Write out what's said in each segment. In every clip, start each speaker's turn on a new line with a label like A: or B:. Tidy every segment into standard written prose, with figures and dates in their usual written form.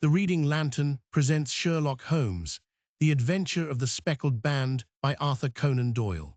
A: The Reading Lantern presents Sherlock Holmes, The Adventure of the Speckled Band by Arthur Conan Doyle.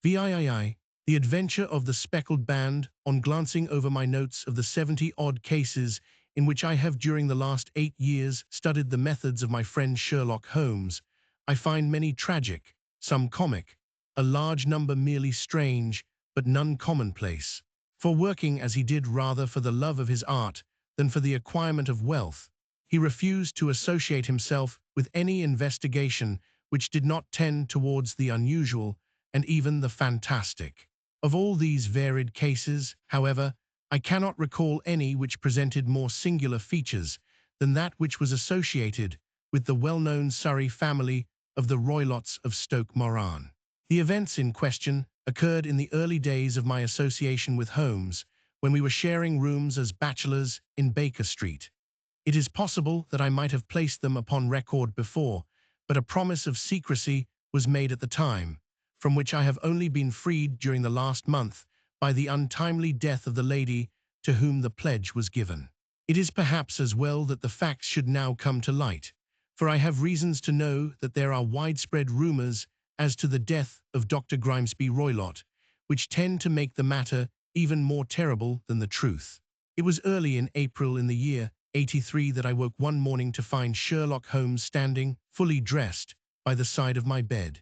A: VIII, The Adventure of the Speckled Band. On glancing over my notes of the 70-odd cases in which I have during the last 8 years studied the methods of my friend Sherlock Holmes, I find many tragic, some comic, a large number merely strange, but none commonplace. For working as he did rather for the love of his art than for the acquirement of wealth, he refused to associate himself with any investigation which did not tend towards the unusual and even the fantastic. Of all these varied cases, however, I cannot recall any which presented more singular features than that which was associated with the well-known Surrey family of the Roylotts of Stoke Moran. The events in question occurred in the early days of my association with Holmes, when we were sharing rooms as bachelors in Baker Street. It is possible that I might have placed them upon record before, but a promise of secrecy was made at the time, from which I have only been freed during the last month by the untimely death of the lady to whom the pledge was given. It is perhaps as well that the facts should now come to light, for I have reasons to know that there are widespread rumors as to the death of Dr. Grimesby Roylott, which tend to make the matter even more terrible than the truth. It was early in April in the year '83 that I woke one morning to find Sherlock Holmes standing, fully dressed, by the side of my bed.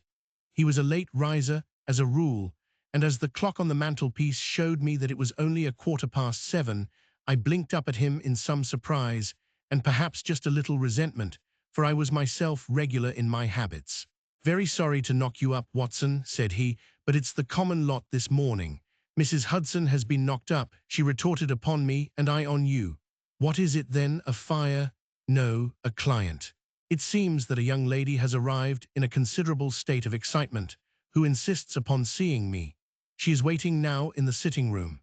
A: He was a late riser, as a rule, and as the clock on the mantelpiece showed me that it was only 7:15, I blinked up at him in some surprise, and perhaps just a little resentment, for I was myself regular in my habits. "Very sorry to knock you up, Watson," said he, "but it's the common lot this morning. Mrs. Hudson has been knocked up," she retorted, "upon me, and I on you." "What is it then, a fire?" "No, a client. It seems that a young lady has arrived in a considerable state of excitement, who insists upon seeing me. She is waiting now in the sitting-room."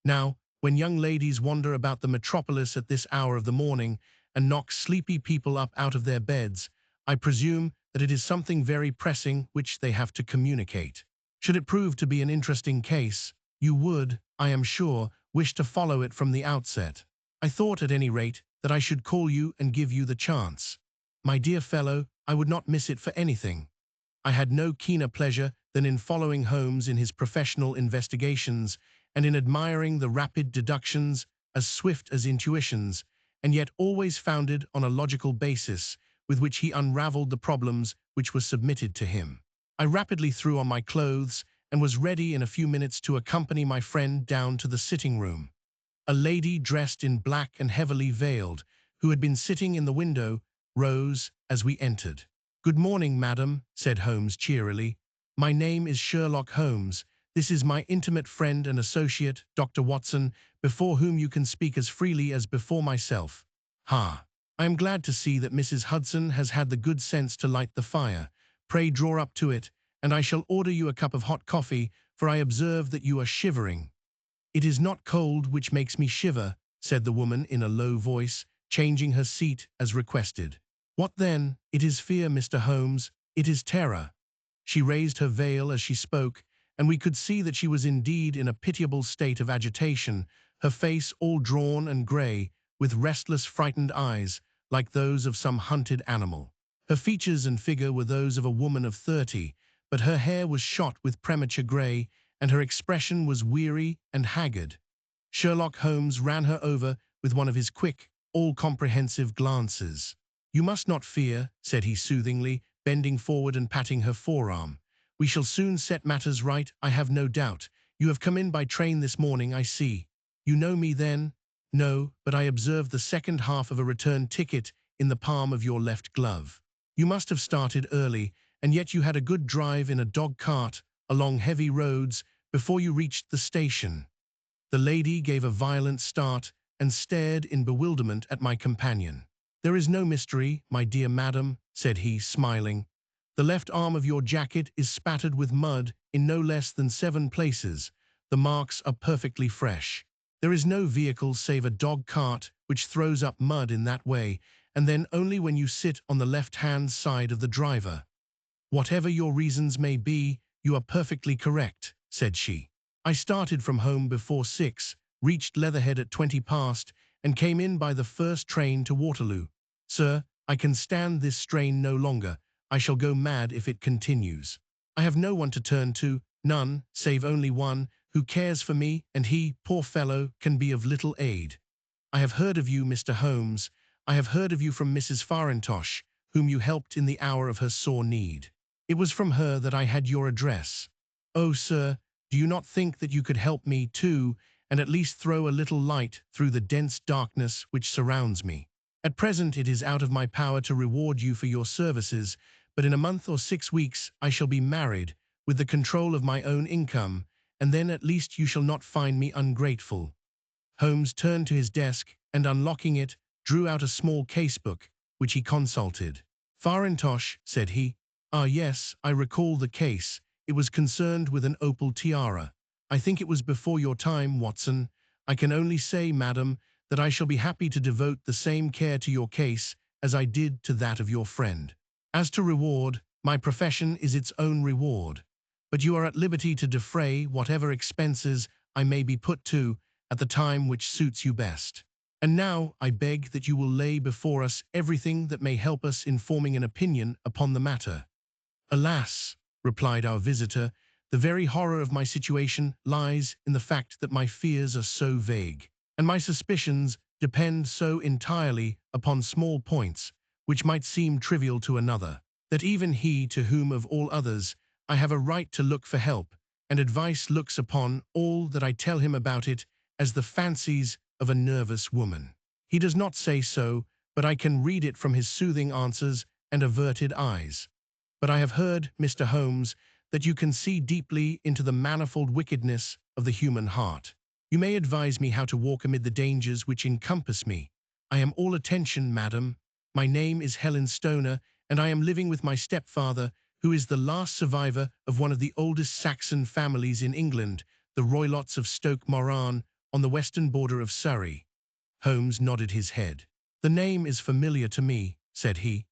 A: Now, when young ladies wander about the metropolis at this hour of the morning and knock sleepy people up out of their beds, I presume that it is something very pressing which they have to communicate. Should it prove to be an interesting case, you would, I am sure, wish to follow it from the outset. I thought, at any rate, that I should call you and give you the chance. My dear fellow, I would not miss it for anything. I had no keener pleasure than in following Holmes in his professional investigations and in admiring the rapid deductions, as swift as intuitions, and yet always founded on a logical basis, with which he unraveled the problems which were submitted to him. I rapidly threw on my clothes and was ready in a few minutes to accompany my friend down to the sitting-room. A lady dressed in black and heavily veiled, who had been sitting in the window, rose as we entered. "Good morning, madam," said Holmes cheerily. "My name is Sherlock Holmes. This is my intimate friend and associate, Dr. Watson, before whom you can speak as freely as before myself. Ha! I am glad to see that Mrs. Hudson has had the good sense to light the fire. Pray draw up to it, and I shall order you a cup of hot coffee, for I observe that you are shivering." "It is not cold which makes me shiver," said the woman in a low voice, changing her seat as requested. "What then? It is fear, Mr. Holmes. It is terror." She raised her veil as she spoke, and we could see that she was indeed in a pitiable state of agitation, her face all drawn and grey, with restless, frightened eyes, like those of some hunted animal. Her features and figure were those of a woman of 30, but her hair was shot with premature grey, and her expression was weary and haggard. Sherlock Holmes ran her over with one of his quick, all-comprehensive glances. "You must not fear," said he soothingly, bending forward and patting her forearm. "We shall soon set matters right, I have no doubt. You have come in by train this morning, I see. You know me, then?" "No, but I observed the second half of a return ticket in the palm of your left glove. You must have started early, and yet you had a good drive in a dog-cart along heavy roads before you reached the station." The lady gave a violent start and stared in bewilderment at my companion. "There is no mystery, my dear madam," said he, smiling. "The left arm of your jacket is spattered with mud in no less than 7 places. The marks are perfectly fresh. There is no vehicle save a dog-cart which throws up mud in that way, and then only when you sit on the left-hand side of the driver." "Whatever your reasons may be, you are perfectly correct," said she. "I started from home before 6, reached Leatherhead at 20 past, and came in by the first train to Waterloo. Sir, I can stand this strain no longer. I shall go mad if it continues. I have no one to turn to, none, save only one, who cares for me, and he, poor fellow, can be of little aid. I have heard of you, Mr. Holmes. I have heard of you from Mrs. Farintosh, whom you helped in the hour of her sore need. It was from her that I had your address. Oh, sir, do you not think that you could help me, too, and at least throw a little light through the dense darkness which surrounds me? At present it is out of my power to reward you for your services, but in a month or 6 weeks I shall be married, with the control of my own income, and then at least you shall not find me ungrateful. Holmes turned to his desk and, unlocking it, drew out a small casebook, which he consulted. Farintosh, said he. Ah, yes, I recall the case. It was concerned with an opal tiara. I think it was before your time, Watson. I can only say, madam, that I shall be happy to devote the same care to your case as I did to that of your friend. As to reward, my profession is its own reward. But you are at liberty to defray whatever expenses I may be put to at the time which suits you best. And now I beg that you will lay before us everything that may help us in forming an opinion upon the matter. Alas, replied our visitor, the very horror of my situation lies in the fact that my fears are so vague, and my suspicions depend so entirely upon small points, which might seem trivial to another, that even he to whom of all others I have a right to look for help and advice looks upon all that I tell him about it as the fancies of a nervous woman. He does not say so, but I can read it from his soothing answers and averted eyes. But I have heard, Mr. Holmes, that you can see deeply into the manifold wickedness of the human heart. You may advise me how to walk amid the dangers which encompass me. I am all attention, madam. My name is Helen Stoner, and I am living with my stepfather, who is the last survivor of one of the oldest Saxon families in England, the Roylotts of Stoke Moran, on the western border of Surrey. Holmes nodded his head. The name is familiar to me, said he.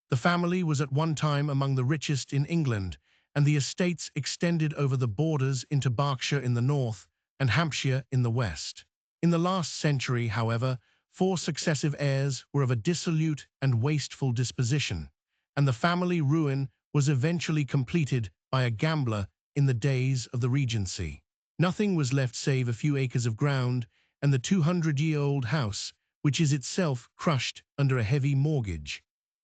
A: The family was at one time among the richest in England, and the estates extended over the borders into Berkshire in the north and Hampshire in the west. In the last century, however, 4 successive heirs were of a dissolute and wasteful disposition, and the family ruin was eventually completed by a gambler in the days of the Regency. Nothing was left save a few acres of ground and the 200-year-old house, which is itself crushed under a heavy mortgage.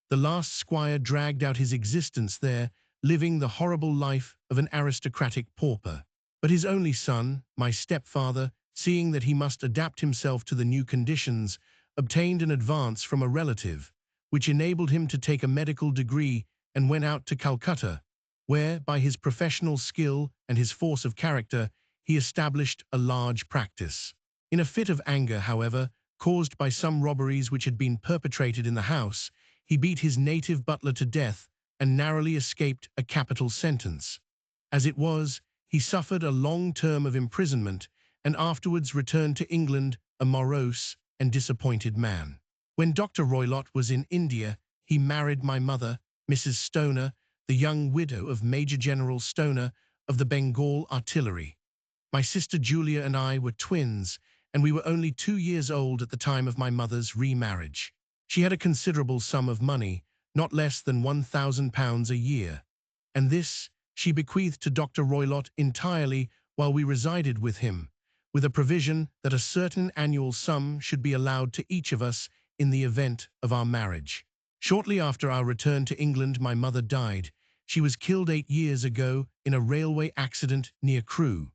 A: The last squire dragged out his existence there, living the horrible life of an aristocratic pauper. But his only son, my stepfather, seeing that he must adapt himself to the new conditions, obtained an advance from a relative, which enabled him to take a medical degree and went out to Calcutta, where, by his professional skill and his force of character, he established a large practice. In a fit of anger, however, caused by some robberies which had been perpetrated in the house, he beat his native butler to death and narrowly escaped a capital sentence. As it was, he suffered a long term of imprisonment and afterwards returned to England a morose and disappointed man. When Dr. Roylott was in India, he married my mother, Mrs. Stoner, the young widow of Major General Stoner of the Bengal Artillery. My sister Julia and I were twins, and we were only 2 years old at the time of my mother's remarriage. She had a considerable sum of money, not less than £1,000 a year, and this she bequeathed to Dr. Roylott entirely while we resided with him, with a provision that a certain annual sum should be allowed to each of us in the event of our marriage. Shortly after our return to England, my mother died. She was killed 8 years ago in a railway accident near Crewe.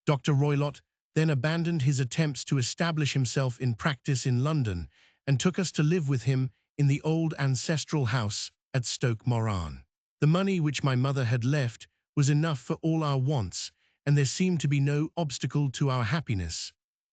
A: Dr. Roylott then abandoned his attempts to establish himself in practice in London and took us to live with him in the old ancestral house at Stoke Moran. The money which my mother had left was enough for all our wants, and there seemed to be no obstacle to our happiness.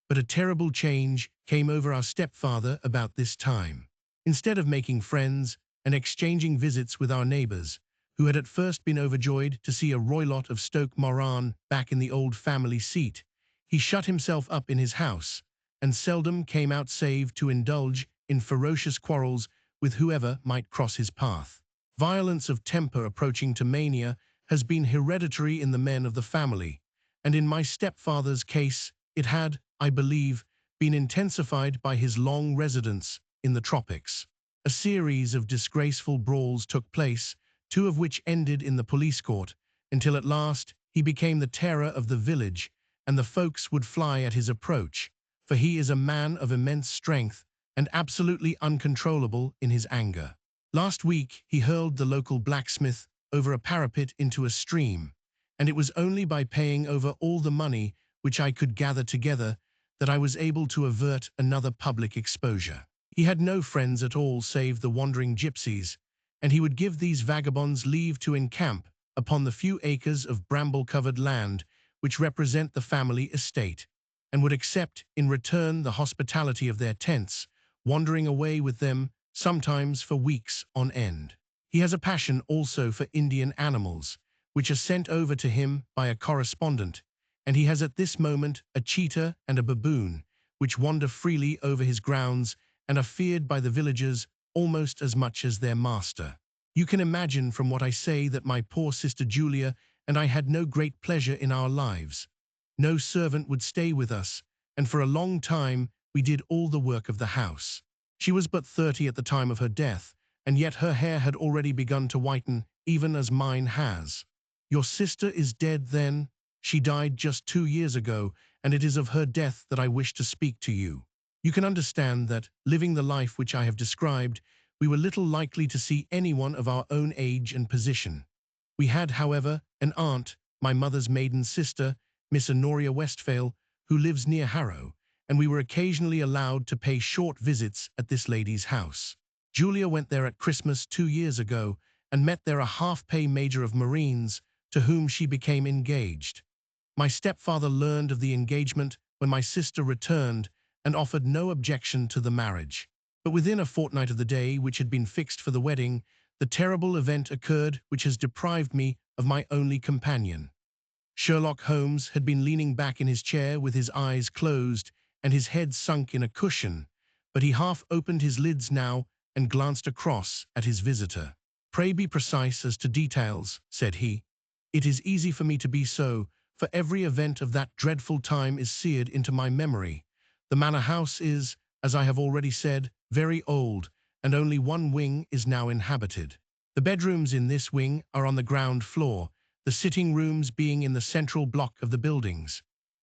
A: But a terrible change came over our stepfather about this time. Instead of making friends and exchanging visits with our neighbours, who had at first been overjoyed to see a Roylott of Stoke Moran back in the old family seat, he shut himself up in his house, and seldom came out save to indulge in ferocious quarrels with whoever might cross his path. Violence of temper approaching to mania has been hereditary in the men of the family, and in my stepfather's case it had, I believe, been intensified by his long residence in the tropics. A series of disgraceful brawls took place, two of which ended in the police court, until at last he became the terror of the village, and the folks would fly at his approach, for he is a man of immense strength and absolutely uncontrollable in his anger. Last week he hurled the local blacksmith over a parapet into a stream, and it was only by paying over all the money which I could gather together that I was able to avert another public exposure. He had no friends at all save the wandering gypsies, and he would give these vagabonds leave to encamp upon the few acres of bramble-covered land which represent the family estate, and would accept in return the hospitality of their tents, wandering away with them sometimes for weeks on end. He has a passion also for Indian animals, which are sent over to him by a correspondent, and he has at this moment a cheetah and a baboon, which wander freely over his grounds and are feared by the villagers almost as much as their master. You can imagine from what I say that my poor sister Julia and I had no great pleasure in our lives. No servant would stay with us, and for a long time we did all the work of the house. She was but 30 at the time of her death, and yet her hair had already begun to whiten, even as mine has. Your sister is dead then? She died just 2 years ago, and it is of her death that I wish to speak to you. You can understand that, living the life which I have described, we were little likely to see anyone of our own age and position. We had, however, an aunt, my mother's maiden sister, Miss Honoria Westphale, who lives near Harrow, and we were occasionally allowed to pay short visits at this lady's house. Julia went there at Christmas 2 years ago, and met there a half-pay major of Marines, to whom she became engaged. My stepfather learned of the engagement when my sister returned and offered no objection to the marriage. But within a fortnight of the day which had been fixed for the wedding, the terrible event occurred which has deprived me of my only companion. Sherlock Holmes had been leaning back in his chair with his eyes closed and his head sunk in a cushion, but he half opened his lids now and glanced across at his visitor. "Pray be precise as to details," said he. "It is easy for me to be so, for every event of that dreadful time is seared into my memory. The manor house is, as I have already said, very old, and only one wing is now inhabited. The bedrooms in this wing are on the ground floor, the sitting rooms being in the central block of the buildings.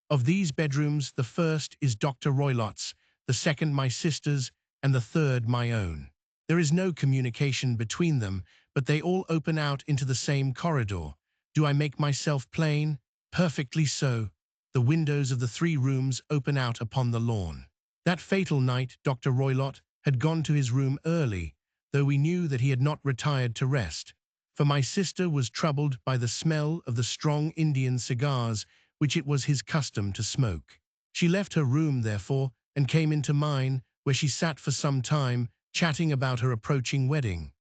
A: Of these bedrooms, the first is Dr. Roylott's, the second my sister's, and the third my own. There is no communication between them, but they all open out into the same corridor. Do I make myself plain? Perfectly so. The windows of the 3 rooms open out upon the lawn. That fatal night, Dr. Roylott had gone to his room early, though we knew that he had not retired to rest, for my sister was troubled by the smell of the strong Indian cigars which it was his custom to smoke. She left her room, therefore, and came into mine, where she sat for some time, chatting about her approaching wedding.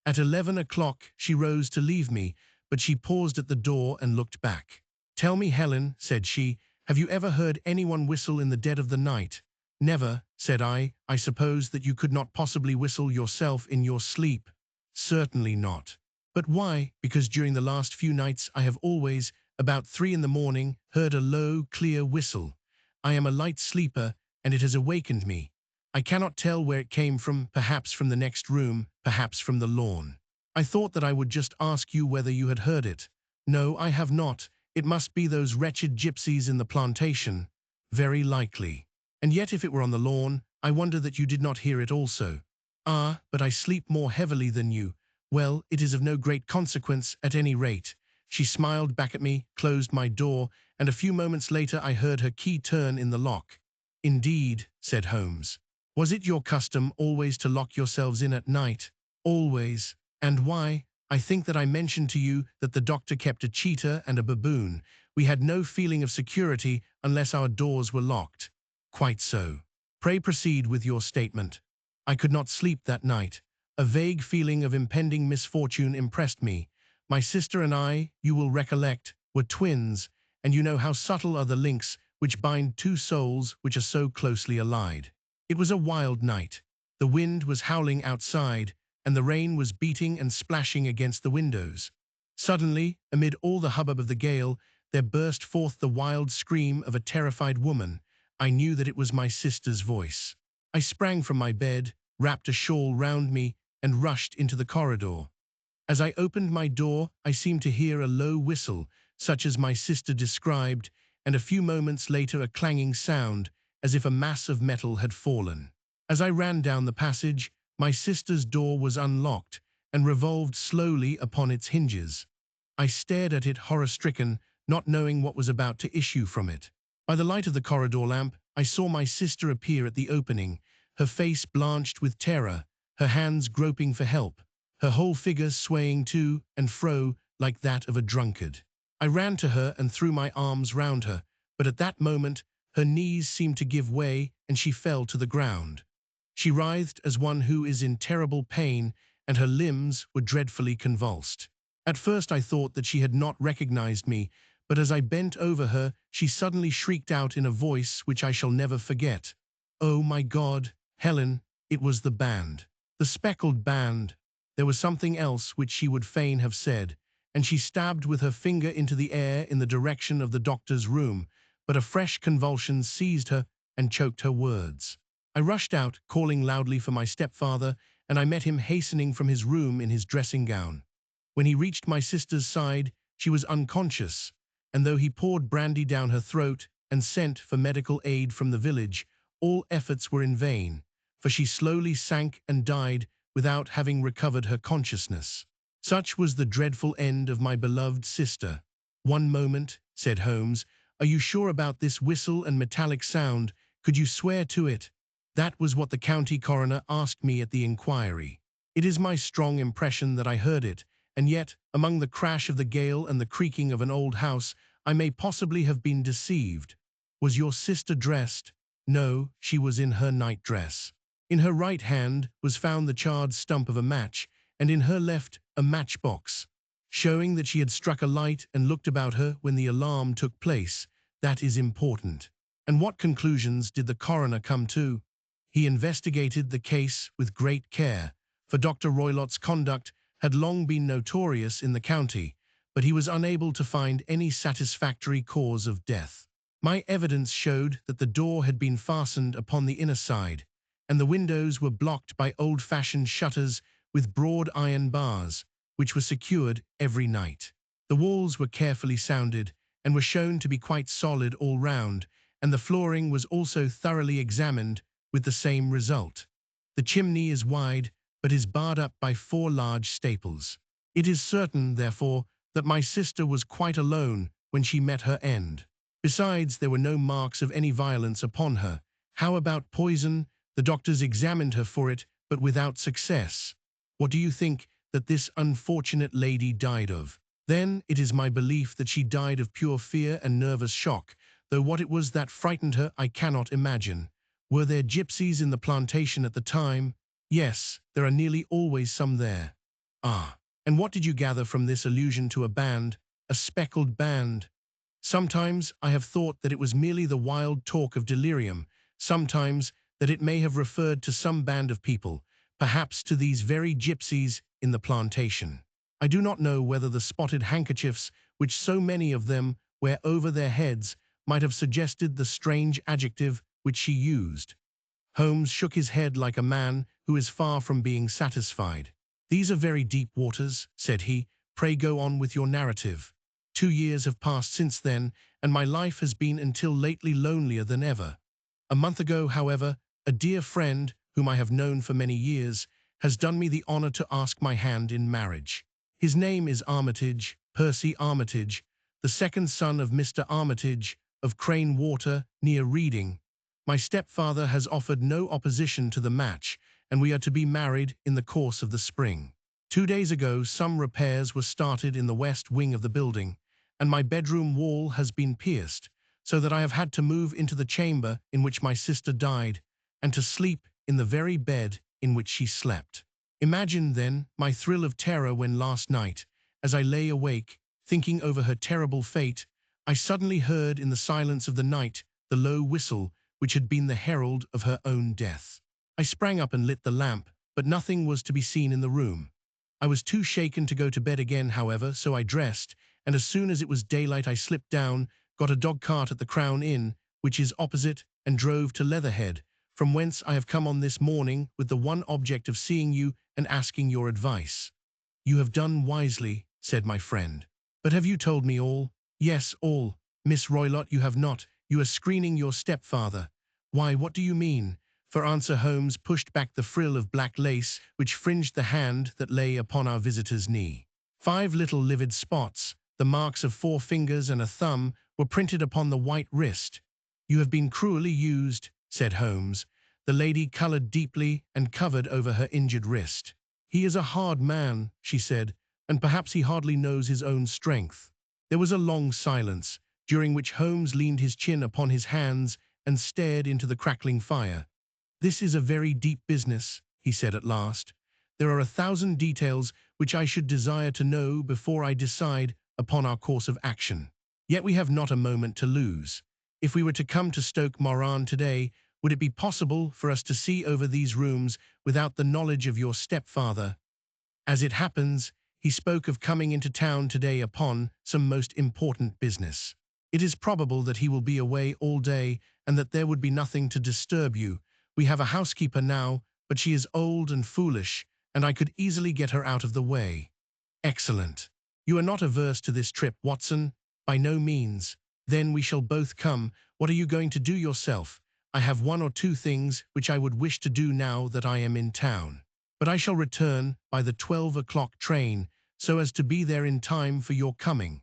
A: At 11 o'clock she rose to leave me, but she paused at the door and looked back. "Tell me, Helen," said she, "have you ever heard anyone whistle in the dead of the night?" "Never," said I. "I suppose that you could not possibly whistle yourself in your sleep." "Certainly not." "But why?" "Because during the last few nights I have always, about 3 in the morning, heard a low, clear whistle. I am a light sleeper, and it has awakened me. I cannot tell where it came from, perhaps from the next room, perhaps from the lawn. I thought that I would just ask you whether you had heard it." "No, I have not. It must be those wretched gypsies in the plantation." "Very likely. And yet if it were on the lawn, I wonder that you did not hear it also." "Ah, but I sleep more heavily than you. Well, it is of no great consequence at any rate." She smiled back at me, closed my door, and a few moments later I heard her key turn in the lock. "Indeed," said Holmes. "Was it your custom always to lock yourselves in at night?" "Always." "And why?" "I think that I mentioned to you that the doctor kept a cheetah and a baboon. We had no feeling of security unless our doors were locked." "Quite so. Pray proceed with your statement." "I could not sleep that night. A vague feeling of impending misfortune impressed me. My sister and I, you will recollect, were twins, and you know how subtle are the links which bind 2 souls which are so closely allied. It was a wild night. The wind was howling outside, and the rain was beating and splashing against the windows. Suddenly, amid all the hubbub of the gale, there burst forth the wild scream of a terrified woman. I knew that it was my sister's voice. I sprang from my bed, wrapped a shawl round me, and rushed into the corridor. As I opened my door, I seemed to hear a low whistle, such as my sister described, and a few moments later a clanging sound, as if a mass of metal had fallen. As I ran down the passage, my sister's door was unlocked and revolved slowly upon its hinges. I stared at it horror-stricken, not knowing what was about to issue from it. By the light of the corridor lamp, I saw my sister appear at the opening, her face blanched with terror, her hands groping for help, her whole figure swaying to and fro like that of a drunkard. I ran to her and threw my arms round her, but at that moment her knees seemed to give way and she fell to the ground. She writhed as one who is in terrible pain, and her limbs were dreadfully convulsed. At first I thought that she had not recognized me, but as I bent over her, she suddenly shrieked out in a voice which I shall never forget. "Oh my God, Helen, it was the band. The speckled band." There was something else which she would fain have said, and she stabbed with her finger into the air in the direction of the doctor's room, but a fresh convulsion seized her and choked her words. I rushed out, calling loudly for my stepfather, and I met him hastening from his room in his dressing gown. When he reached my sister's side, she was unconscious, and though he poured brandy down her throat and sent for medical aid from the village, all efforts were in vain, for she slowly sank and died without having recovered her consciousness. Such was the dreadful end of my beloved sister. "One moment," said Holmes. "Are you sure about this whistle and metallic sound? Could you swear to it?" That was what the county coroner asked me at the inquiry. It is my strong impression that I heard it, and yet, among the crash of the gale and the creaking of an old house, I may possibly have been deceived. "Was your sister dressed?" "No, she was in her night-dress. In her right hand was found the charred stump of a match, and in her left a matchbox, showing that she had struck a light and looked about her when the alarm took place. That is important." "And what conclusions did the coroner come to?" "He investigated the case with great care, for Dr. Roylott's conduct had long been notorious in the county, but he was unable to find any satisfactory cause of death. My evidence showed that the door had been fastened upon the inner side, and the windows were blocked by old-fashioned shutters with broad iron bars, which were secured every night. The walls were carefully sounded, and were shown to be quite solid all round, and the flooring was also thoroughly examined with the same result. The chimney is wide, but is barred up by 4 large staples. It is certain, therefore, that my sister was quite alone when she met her end. Besides, there were no marks of any violence upon her. How about poison? The doctors examined her for it, but without success. What do you think that this unfortunate lady died of? Then it is my belief that she died of pure fear and nervous shock, though what it was that frightened her I cannot imagine. Were there gypsies in the plantation at the time? Yes, there are nearly always some there. Ah, and what did you gather from this allusion to a band, a speckled band? Sometimes I have thought that it was merely the wild talk of delirium, sometimes that it may have referred to some band of people, perhaps to these very gypsies in the plantation. I do not know whether the spotted handkerchiefs which so many of them wear over their heads might have suggested the strange adjective which she used. Holmes shook his head like a man who is far from being satisfied. "These are very deep waters," said he. "Pray go on with your narrative. 2 years have passed since then, and my life has been until lately lonelier than ever. A month ago, however, a dear friend, whom I have known for many years, has done me the honor to ask my hand in marriage. His name is Armitage, Percy Armitage, the second son of Mr. Armitage of Crane Water, near Reading. My stepfather has offered no opposition to the match, and we are to be married in the course of the spring. 2 days ago, some repairs were started in the west wing of the building, and my bedroom wall has been pierced, so that I have had to move into the chamber in which my sister died, and to sleep in the very bed in which she slept. Imagine, then, my thrill of terror when last night, as I lay awake, thinking over her terrible fate, I suddenly heard in the silence of the night the low whistle which had been the herald of her own death. I sprang up and lit the lamp, but nothing was to be seen in the room. I was too shaken to go to bed again, however, so I dressed, and as soon as it was daylight I slipped down, got a dog-cart at the Crown Inn, which is opposite, and drove to Leatherhead, from whence I have come on this morning with the one object of seeing you and asking your advice." "You have done wisely," said my friend. "But have you told me all?" "Yes, all. Miss Roylott, you have not. You are screening your stepfather." "Why, what do you mean?" For answer Holmes pushed back the frill of black lace which fringed the hand that lay upon our visitor's knee. 5 little livid spots, the marks of 4 fingers and a thumb, were printed upon the white wrist. "You have been cruelly used," said Holmes. The lady colored deeply and covered over her injured wrist. "He is a hard man," she said, "and perhaps he hardly knows his own strength." There was a long silence, during which Holmes leaned his chin upon his hands and stared into the crackling fire. "This is a very deep business," he said at last. "There are 1,000 details which I should desire to know before I decide upon our course of action. Yet we have not a moment to lose. If we were to come to Stoke Moran today, would it be possible for us to see over these rooms without the knowledge of your stepfather? As it happens, he spoke of coming into town today upon some most important business. It is probable that he will be away all day and that there would be nothing to disturb you. We have a housekeeper now, but she is old and foolish, and I could easily get her out of the way." "Excellent. You are not averse to this trip, Watson?" "By no means." "Then we shall both come. What are you going to do yourself?" "I have 1 or 2 things which I would wish to do now that I am in town. But I shall return by the 12 o'clock train, so as to be there in time for your coming.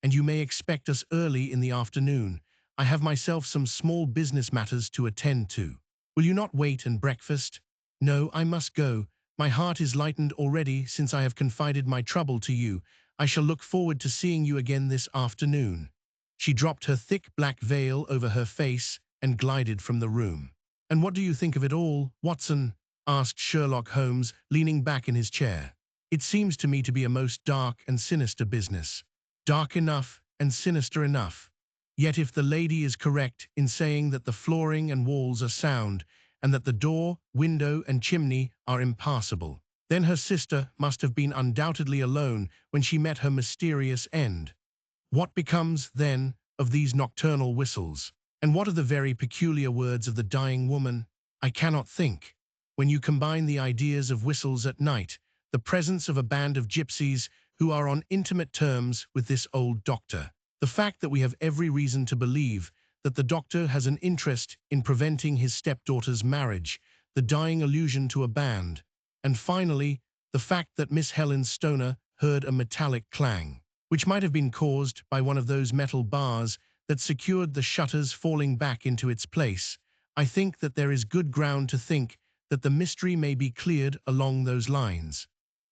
A: And you may expect us early in the afternoon. I have myself some small business matters to attend to." "Will you not wait and breakfast?" "No, I must go. My heart is lightened already since I have confided my trouble to you. I shall look forward to seeing you again this afternoon." She dropped her thick black veil over her face and glided from the room. "And what do you think of it all, Watson?" asked Sherlock Holmes, leaning back in his chair. "It seems to me to be a most dark and sinister business." "Dark enough and sinister enough. Yet if the lady is correct in saying that the flooring and walls are sound, and that the door, window, and chimney are impassable, then her sister must have been undoubtedly alone when she met her mysterious end. What becomes, then, of these nocturnal whistles? And what of the very peculiar words of the dying woman? I cannot think. When you combine the ideas of whistles at night, the presence of a band of gypsies who are on intimate terms with this old doctor, the fact that we have every reason to believe that the doctor has an interest in preventing his stepdaughter's marriage, the dying allusion to a band, and finally, the fact that Miss Helen Stoner heard a metallic clang, which might have been caused by one of those metal bars that secured the shutters falling back into its place, I think that there is good ground to think that the mystery may be cleared along those lines.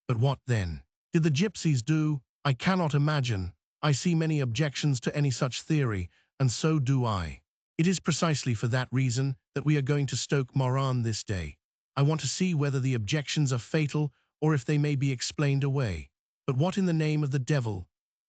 A: But what then? Did the gypsies do? I cannot imagine. I see many objections to any such theory, and so do I. It is precisely for that reason that we are going to Stoke Moran this day. I want to see whether the objections are fatal or if they may be explained away. But what in the name of the devil?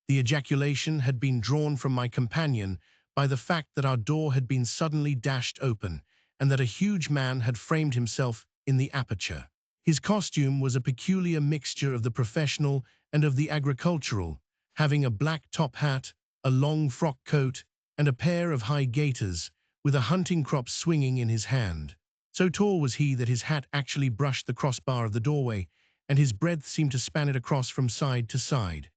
A: The ejaculation had been drawn from my companion by the fact that our door had been suddenly dashed open, and that a huge man had framed himself in the aperture. His costume was a peculiar mixture of the professional and of the agricultural, having a black top hat, a long frock coat, and a pair of high gaiters, with a hunting crop swinging in his hand. So tall was he that his hat actually brushed the crossbar of the doorway, and his breadth seemed to span it across from side to side.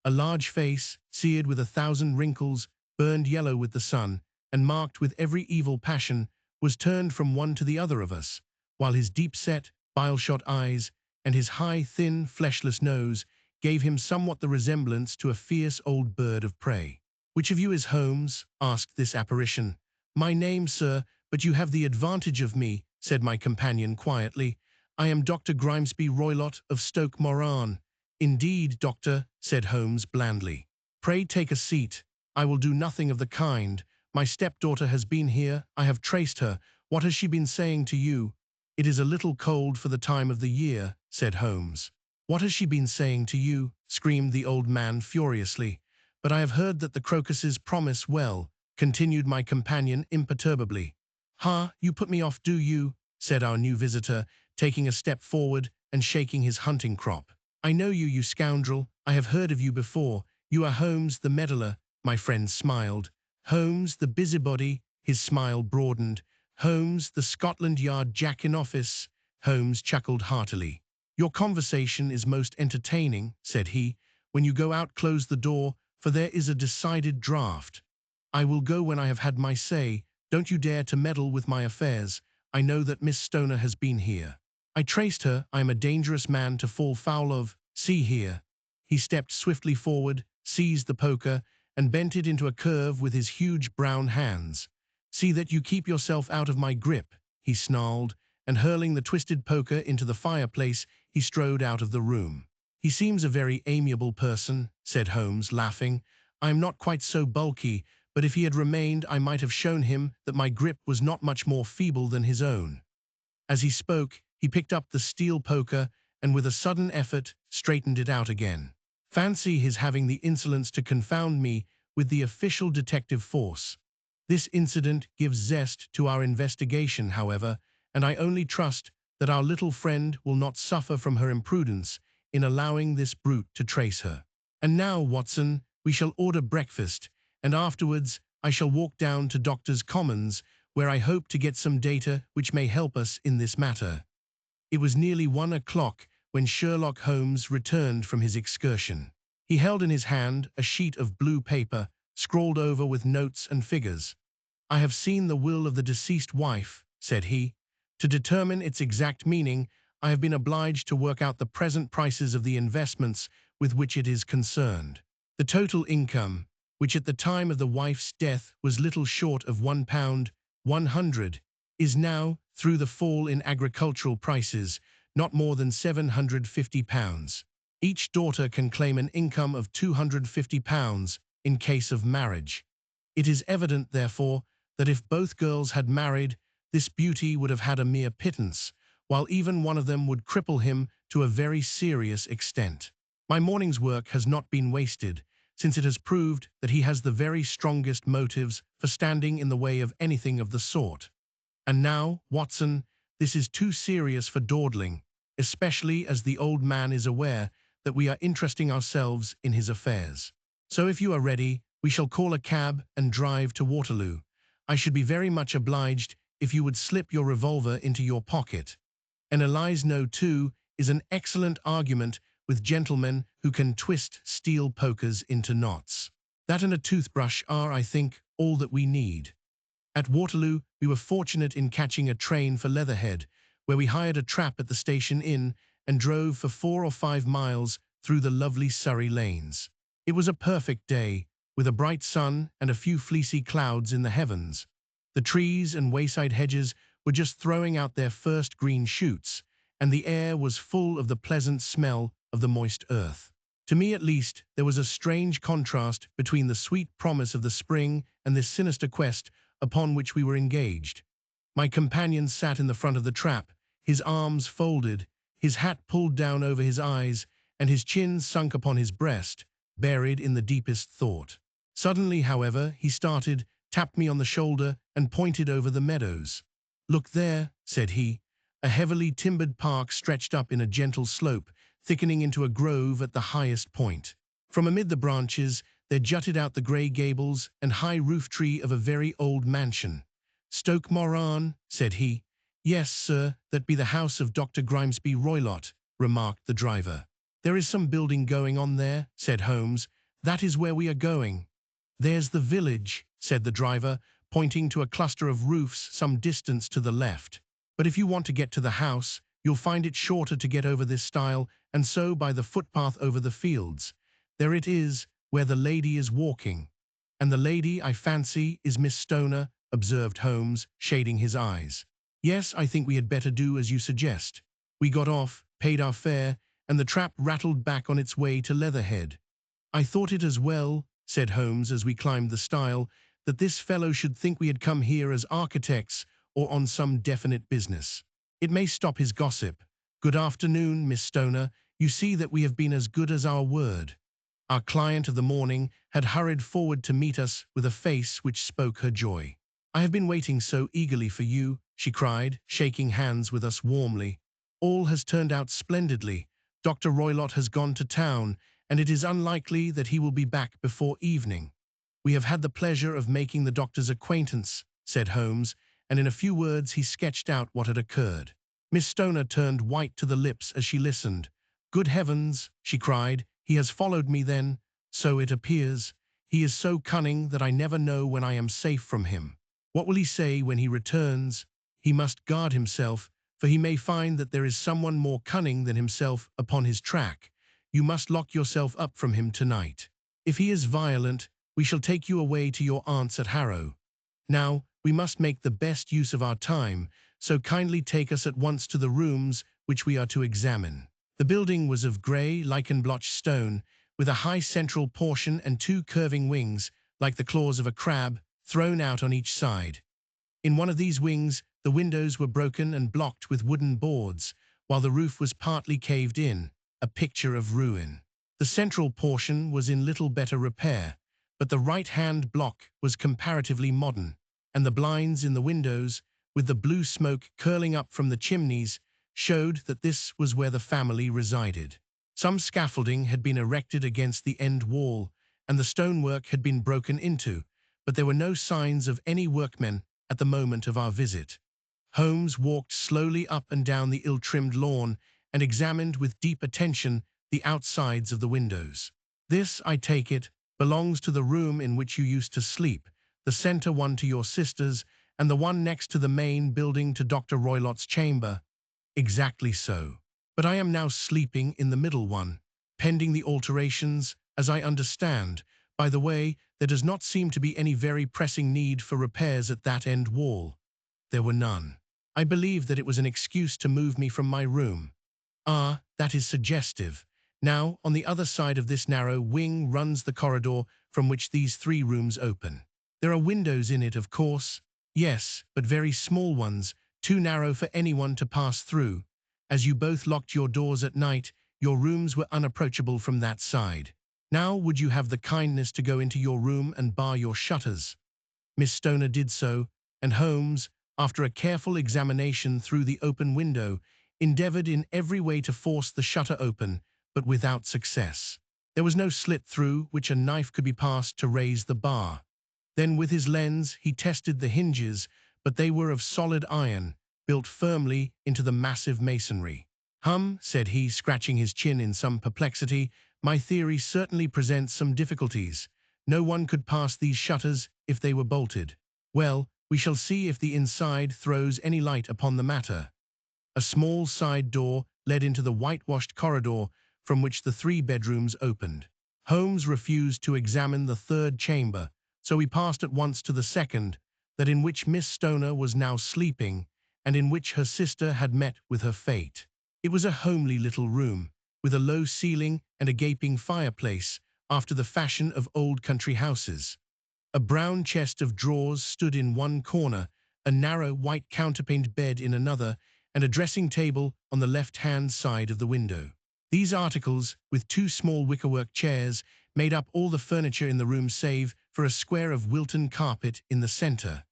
A: A large face, seared with 1,000 wrinkles, burned yellow with the sun, and marked with every evil passion, was turned from one to the other of us, while his deep-set, bile-shot eyes, and his high, thin, fleshless nose gave him somewhat the resemblance to a fierce old bird of prey. "Which of you is Holmes?" asked this apparition. "My name, sir, but you have the advantage of me," said my companion quietly. "I am Dr. Grimesby Roylott of Stoke Moran." "Indeed, doctor," said Holmes blandly. "Pray take a seat. I will do nothing of the kind. My stepdaughter has been here. I have traced her. What has she been saying to you?" "It is a little cold for the time of the year," said Holmes. "What has she been saying to you?" screamed the old man furiously. "But I have heard that the crocuses promise well," continued my companion imperturbably. "Ha, you put me off, do you?" said our new visitor, taking a step forward and shaking his hunting crop. "I know you, you scoundrel. I have heard of you before. You are Holmes the meddler." My friend smiled. "Holmes the busybody. His smile broadened. Holmes, the Scotland Yard Jack in office. Holmes chuckled heartily. Your conversation is most entertaining, said he. When you go out, close the door, for there is a decided draught. I will go when I have had my say. Don't you dare to meddle with my affairs. I know that Miss Stoner has been here. I traced her. I am a dangerous man to fall foul of. See here. He stepped swiftly forward, seized the poker, and bent it into a curve with his huge brown hands. See that you keep yourself out of my grip, he snarled, and hurling the twisted poker into the fireplace, he strode out of the room. He seems a very amiable person, said Holmes, laughing. I am not quite so bulky, but if he had remained, I might have shown him that my grip was not much more feeble than his own. As he spoke, he picked up the steel poker and with a sudden effort straightened it out again. Fancy his having the insolence to confound me with the official detective force. This incident gives zest to our investigation, however, and I only trust that our little friend will not suffer from her imprudence in allowing this brute to trace her. And now, Watson, we shall order breakfast, and afterwards I shall walk down to Doctor's Commons, where I hope to get some data which may help us in this matter. It was nearly 1 o'clock when Sherlock Holmes returned from his excursion. He held in his hand a sheet of blue paper, scrawled over with notes and figures. I have seen the will of the deceased wife, said he. To determine its exact meaning, I have been obliged to work out the present prices of the investments with which it is concerned. The total income, which at the time of the wife's death was little short of £1,100, is now, through the fall in agricultural prices, not more than £750. Each daughter can claim an income of £250 in case of marriage. It is evident, therefore, that if both girls had married, this beauty would have had a mere pittance, while even one of them would cripple him to a very serious extent. My morning's work has not been wasted, since it has proved that he has the very strongest motives for standing in the way of anything of the sort. And now, Watson, this is too serious for dawdling, especially as the old man is aware that we are interesting ourselves in his affairs. So if you are ready, we shall call a cab and drive to Waterloo. I should be very much obliged if you would slip your revolver into your pocket. An Elise No. 2 is an excellent argument with gentlemen who can twist steel pokers into knots. That and a toothbrush are, I think, all that we need. At Waterloo, we were fortunate in catching a train for Leatherhead, where we hired a trap at the station inn and drove for 4 or 5 miles through the lovely Surrey lanes. It was a perfect day, with a bright sun and a few fleecy clouds in the heavens. The trees and wayside hedges were just throwing out their first green shoots, and the air was full of the pleasant smell of the moist earth. To me, at least, there was a strange contrast between the sweet promise of the spring and this sinister quest upon which we were engaged. My companion sat in the front of the trap, his arms folded, his hat pulled down over his eyes, and his chin sunk upon his breast, buried in the deepest thought. Suddenly, however, he started, tapped me on the shoulder, and pointed over the meadows. Look there, said he. A heavily timbered park stretched up in a gentle slope, thickening into a grove at the highest point. From amid the branches, there jutted out the grey gables and high roof tree of a very old mansion. Stoke Moran, said he. Yes, sir, that be the house of Dr. Grimesby Roylott, remarked the driver. There is some building going on there, said Holmes. That is where we are going. There's the village, said the driver, pointing to a cluster of roofs some distance to the left. But if you want to get to the house, you'll find it shorter to get over this stile, and so by the footpath over the fields. There it is, where the lady is walking. And the lady, I fancy, is Miss Stoner, observed Holmes, shading his eyes. Yes, I think we had better do as you suggest. We got off, paid our fare, and the trap rattled back on its way to Leatherhead. I thought it as well, said Holmes as we climbed the stile, that this fellow should think we had come here as architects or on some definite business. It may stop his gossip. Good afternoon, Miss Stoner. You see that we have been as good as our word. Our client of the morning had hurried forward to meet us with a face which spoke her joy. I have been waiting so eagerly for you, she cried, shaking hands with us warmly. All has turned out splendidly. Dr. Roylott has gone to town, and it is unlikely that he will be back before evening. We have had the pleasure of making the doctor's acquaintance. said Holmes, and in a few words he sketched out what had occurred. Miss Stoner turned white to the lips as she listened. "Good heavens," she cried, "he has followed me then, so it appears. He is so cunning that I never know when I am safe from him. What will he say when he returns? He must guard himself, for he may find that there is someone more cunning than himself upon his track. You must lock yourself up from him tonight. If he is violent, we shall take you away to your aunt's at Harrow. Now, we must make the best use of our time, so kindly take us at once to the rooms which we are to examine." The building was of grey, lichen-blotched stone, with a high central portion and two curving wings, like the claws of a crab, thrown out on each side. In one of these wings, the windows were broken and blocked with wooden boards, while the roof was partly caved in, a picture of ruin. The central portion was in little better repair, but the right-hand block was comparatively modern, and the blinds in the windows, with the blue smoke curling up from the chimneys, showed that this was where the family resided. Some scaffolding had been erected against the end wall, and the stonework had been broken into, but there were no signs of any workmen at the moment of our visit. Holmes walked slowly up and down the ill-trimmed lawn and examined with deep attention the outsides of the windows. "This, I take it, belongs to the room in which you used to sleep, the centre one to your sisters, and the one next to the main building to Dr. Roylott's chamber." "Exactly so. But I am now sleeping in the middle one, pending the alterations, as I understand. By the way, there does not seem to be any very pressing need for repairs at that end wall." There were none. "I believe that it was an excuse to move me from my room." "Ah, that is suggestive. Now, on the other side of this narrow wing runs the corridor from which these three rooms open. There are windows in it, of course." "Yes, but very small ones, too narrow for anyone to pass through. As you both locked your doors at night, your rooms were unapproachable from that side. Now, would you have the kindness to go into your room and bar your shutters?" Miss Stoner did so, and Holmes, after a careful examination through the open window, endeavored in every way to force the shutter open, but without success. There was no slit through which a knife could be passed to raise the bar. Then with his lens he tested the hinges, but they were of solid iron, built firmly into the massive masonry. Said he, scratching his chin in some perplexity, "my theory certainly presents some difficulties. No one could pass these shutters if they were bolted. Well, we shall see if the inside throws any light upon the matter." A small side door led into the whitewashed corridor from which the three bedrooms opened. Holmes refused to examine the third chamber, so he passed at once to the second, that in which Miss Stoner was now sleeping, and in which her sister had met with her fate. It was a homely little room, with a low ceiling and a gaping fireplace, after the fashion of old country houses. A brown chest of drawers stood in one corner, a narrow white counterpaned bed in another, and a dressing table on the left-hand side of the window. These articles, with two small wickerwork chairs, made up all the furniture in the room save for a square of Wilton carpet in the center.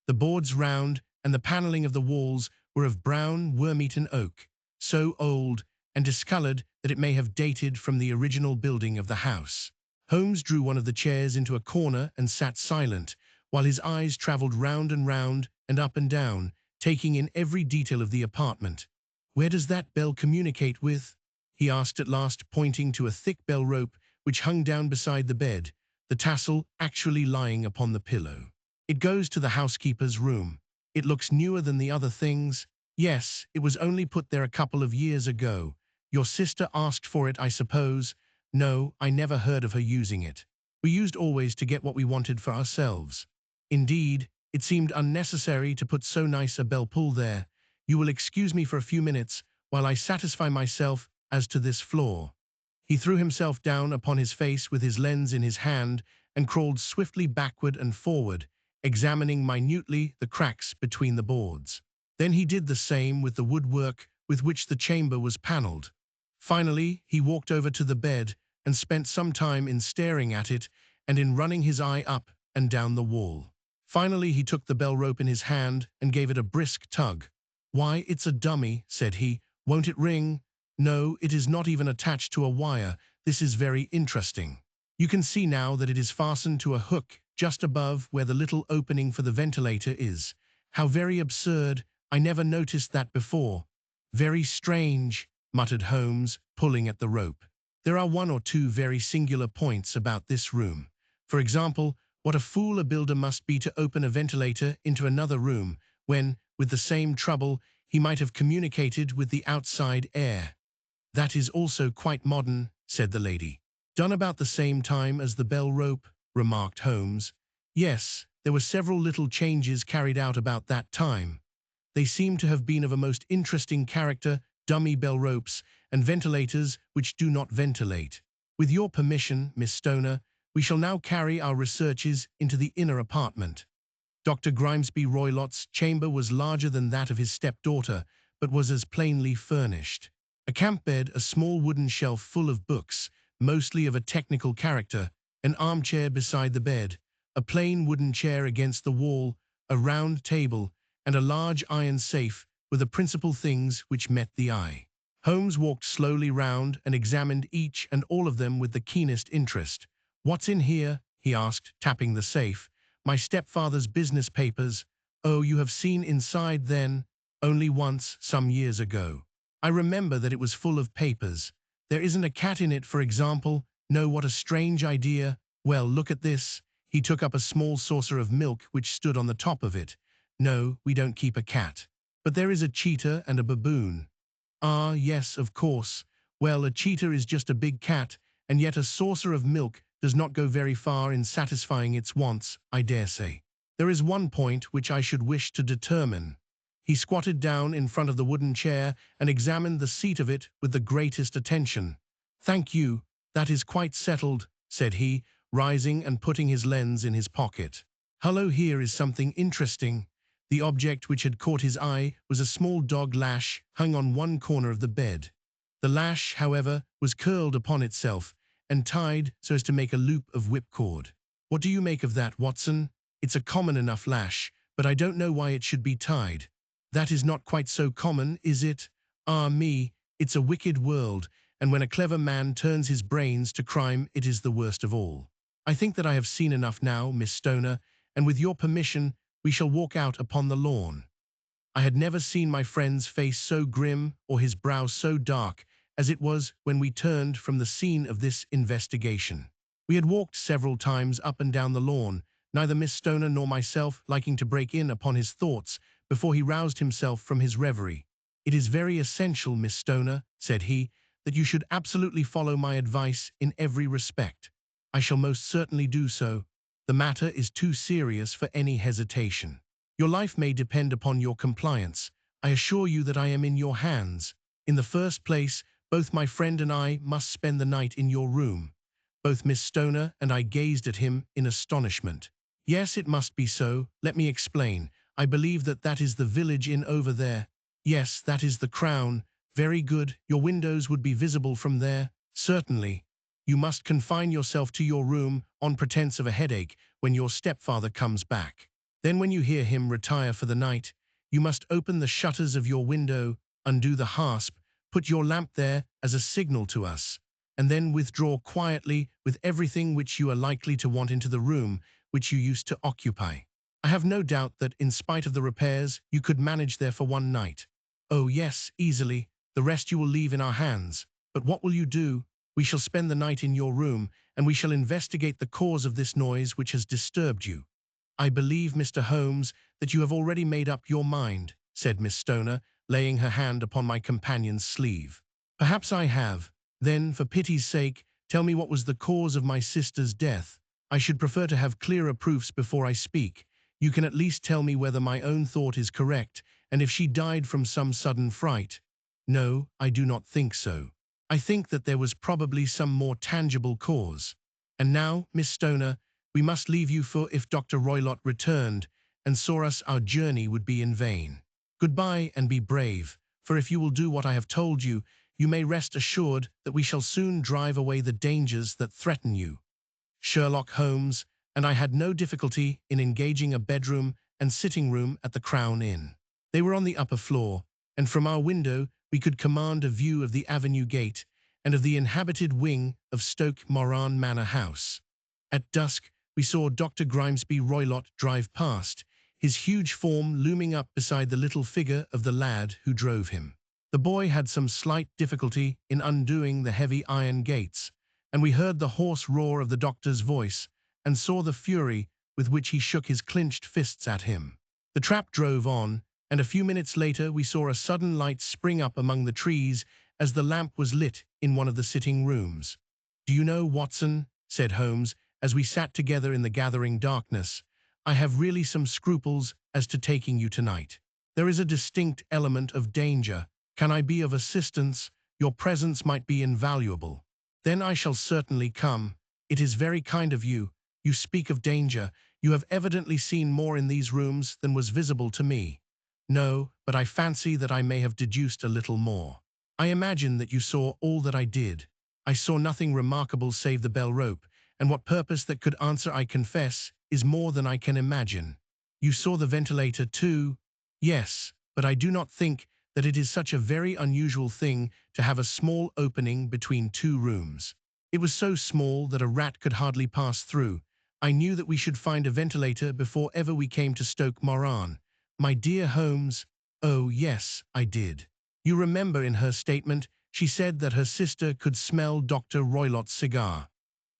A: The boards round and the paneling of the walls were of brown worm-eaten oak, so old and discolored that it may have dated from the original building of the house. Holmes drew one of the chairs into a corner and sat silent, while his eyes traveled round and up and down, taking in every detail of the apartment. "Where does that bell communicate with?" he asked at last, pointing to a thick bell rope which hung down beside the bed, the tassel actually lying upon the pillow. "It goes to the housekeeper's room. It looks newer than the other things." "Yes, it was only put there a couple of years ago. Your sister asked for it, I suppose?" "No, I never heard of her using it. We used always to get what we wanted for ourselves. Indeed, it seemed unnecessary to put so nice a bell-pull there. You will excuse me for a few minutes while I satisfy myself as to this floor." He threw himself down upon his face with his lens in his hand and crawled swiftly backward and forward, examining minutely the cracks between the boards. Then he did the same with the woodwork with which the chamber was paneled. Finally, he walked over to the bed and spent some time in staring at it and in running his eye up and down the wall. Finally, he took the bell rope in his hand and gave it a brisk tug. "Why, it's a dummy," said he. "Won't it ring?" "No, it is not even attached to a wire. This is very interesting. You can see now that it is fastened to a hook just above where the little opening for the ventilator is. How very absurd. I never noticed that before. Very strange, muttered Holmes, pulling at the rope. There are one or two very singular points about this room. For example, what a fool a builder must be to open a ventilator into another room, when, with the same trouble, he might have communicated with the outside air. That is also quite modern, said the lady. Done about the same time as the bell rope, remarked Holmes. Yes, there were several little changes carried out about that time. They seem to have been of a most interesting character, dummy bell ropes, and ventilators which do not ventilate. With your permission, Miss Stoner, we shall now carry our researches into the inner apartment. Dr. Grimesby Roylott's chamber was larger than that of his stepdaughter, but was as plainly furnished. A camp bed, a small wooden shelf full of books, mostly of a technical character, an armchair beside the bed, a plain wooden chair against the wall, a round table, and a large iron safe were the principal things which met the eye. Holmes walked slowly round and examined each and all of them with the keenest interest. "What's in here?" he asked, tapping the safe. "My stepfather's business papers." "Oh, you have seen inside, then?" "Only once, some years ago. I remember that it was full of papers. There isn't a cat in it, for example. No, what a strange idea. Well, look at this." He took up a small saucer of milk which stood on the top of it. "No, we don't keep a cat. But there is a cheetah and a baboon." "Ah, yes, of course. Well, a cheetah is just a big cat, and yet a saucer of milk does not go very far in satisfying its wants, I dare say. There is one point which I should wish to determine." He squatted down in front of the wooden chair and examined the seat of it with the greatest attention. "Thank you, that is quite settled," said he, rising and putting his lens in his pocket. "Hullo, here is something interesting." The object which had caught his eye was a small dog lash hung on one corner of the bed. The lash, however, was curled upon itself and tied so as to make a loop of whipcord. "What do you make of that, Watson? It's a common enough lash, but I don't know why it should be tied." "That is not quite so common, is it? Ah me, it's a wicked world, and when a clever man turns his brains to crime it is the worst of all. I think that I have seen enough now, Miss Stoner, and with your permission we shall walk out upon the lawn." I had never seen my friend's face so grim or his brow so dark as it was when we turned from the scene of this investigation. We had walked several times up and down the lawn, neither Miss Stoner nor myself liking to break in upon his thoughts before he roused himself from his reverie. "It is very essential, Miss Stoner," said he, "that you should absolutely follow my advice in every respect." "I shall most certainly do so. The matter is too serious for any hesitation. Your life may depend upon your compliance. I assure you that I am in your hands. In the first place, both my friend and I must spend the night in your room." Both Miss Stoner and I gazed at him in astonishment. "Yes, it must be so. Let me explain. I believe that that is the village inn over there." "Yes, that is the Crown." "Very good. Your windows would be visible from there?" "Certainly." "You must confine yourself to your room on pretence of a headache when your stepfather comes back. Then when you hear him retire for the night, you must open the shutters of your window, undo the hasp, put your lamp there as a signal to us, and then withdraw quietly with everything which you are likely to want into the room which you used to occupy. I have no doubt that, in spite of the repairs, you could manage there for one night." "Oh yes, easily. The rest you will leave in our hands." "But what will you do?" "We shall spend the night in your room, and we shall investigate the cause of this noise which has disturbed you." "I believe, Mr. Holmes, that you have already made up your mind," said Miss Stoner, laying her hand upon my companion's sleeve. "Perhaps I have. Then, for pity's sake, tell me what was the cause of my sister's death. I should prefer to have clearer proofs before I speak. You can at least tell me whether my own thought is correct, and if she died from some sudden fright." "No, I do not think so. I think that there was probably some more tangible cause. And now, Miss Stoner, we must leave you, for if Dr. Roylott returned and saw us, our journey would be in vain. Goodbye, and be brave, for if you will do what I have told you, you may rest assured that we shall soon drive away the dangers that threaten you." Sherlock Holmes and I had no difficulty in engaging a bedroom and sitting room at the Crown Inn. They were on the upper floor, and from our window we could command a view of the avenue gate and of the inhabited wing of Stoke Moran Manor House. At dusk, we we saw Dr. Grimesby Roylott drive past, his huge form looming up beside the little figure of the lad who drove him. The boy had some slight difficulty in undoing the heavy iron gates, and we heard the hoarse roar of the doctor's voice and saw the fury with which he shook his clenched fists at him. The trap drove on, and a few minutes later we saw a sudden light spring up among the trees as the lamp was lit in one of the sitting rooms. "Do you know, Watson," said Holmes, as we sat together in the gathering darkness, "I have really some scruples as to taking you tonight. There is a distinct element of danger. Can I be of assistance? Your presence might be invaluable." "Then I shall certainly come. It is very kind of you. You speak of danger. You have evidently seen more in these rooms than was visible to me." "No, but I fancy that I may have deduced a little more." "I imagine that you saw all that I did." "I saw nothing remarkable save the bell rope, and what purpose that could answer, I confess, is more than I can imagine." "You saw the ventilator too?" "Yes, but I do not think that it is such a very unusual thing to have a small opening between two rooms. It was so small that a rat could hardly pass through. I knew that we should find a ventilator before ever we came to Stoke Moran." "My dear Holmes." "Oh, yes, I did. You remember in her statement she said that her sister could smell Dr. Roylott's cigar.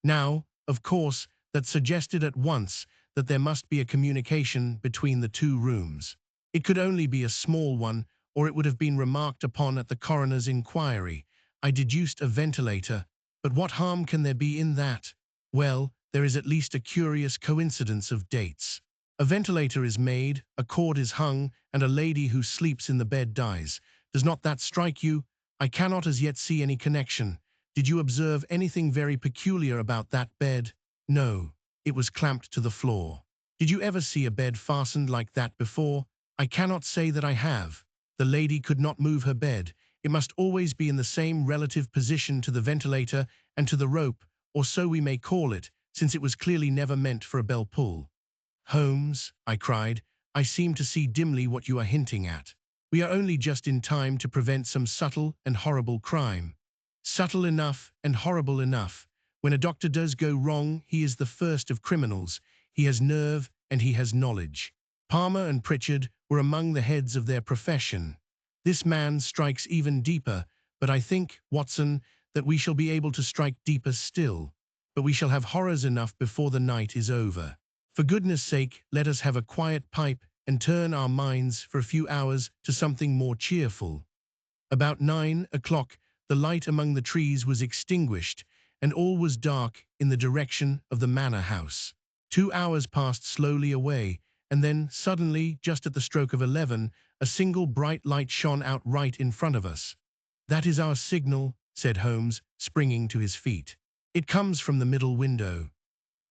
A: Now, of course, that suggested at once that there must be a communication between the two rooms. It could only be a small one, or it would have been remarked upon at the coroner's inquiry. I deduced a ventilator, but what harm can there be in that? Well, there is at least a curious coincidence of dates. A ventilator is made, a cord is hung, and a lady who sleeps in the bed dies. Does not that strike you? I cannot as yet see any connection. Did you observe anything very peculiar about that bed?" "No, it was clamped to the floor." "Did you ever see a bed fastened like that before?" "I cannot say that I have." "The lady could not move her bed. It must always be in the same relative position to the ventilator and to the rope, or so we may call it, since it was clearly never meant for a bell pull." "Holmes," I cried, "I seem to see dimly what you are hinting at. We are only just in time to prevent some subtle and horrible crime." "Subtle enough and horrible enough. When a doctor does go wrong, he is the first of criminals. He has nerve and he has knowledge. Palmer and Pritchard were among the heads of their profession. This man strikes even deeper, but I think, Watson, that we shall be able to strike deeper still. But we shall have horrors enough before the night is over. For goodness sake, let us have a quiet pipe and turn our minds for a few hours to something more cheerful." About 9 o'clock, the light among the trees was extinguished, and all was dark in the direction of the manor house. 2 hours passed slowly away, and then, suddenly, just at the stroke of 11, a single bright light shone out right in front of us. "That is our signal," said Holmes, springing to his feet. "It comes from the middle window."